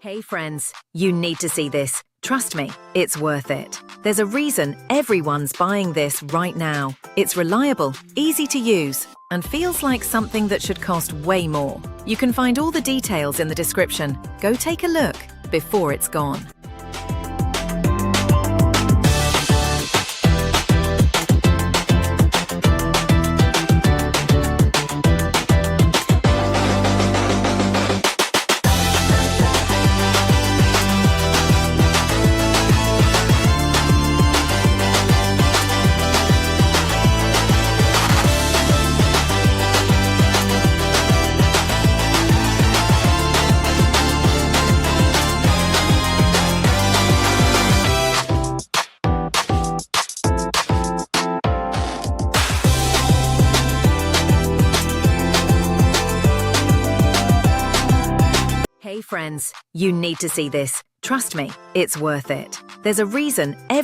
Hey friends, you need to see this. Trust me, it's worth it. There's a reason everyone's buying this right now. It's reliable, easy to use, and feels like something that should cost way more. You can find all the details in the description. Go take a look before it's gone. Hey friends, you need to see this. Trust me, it's worth it. There's a reason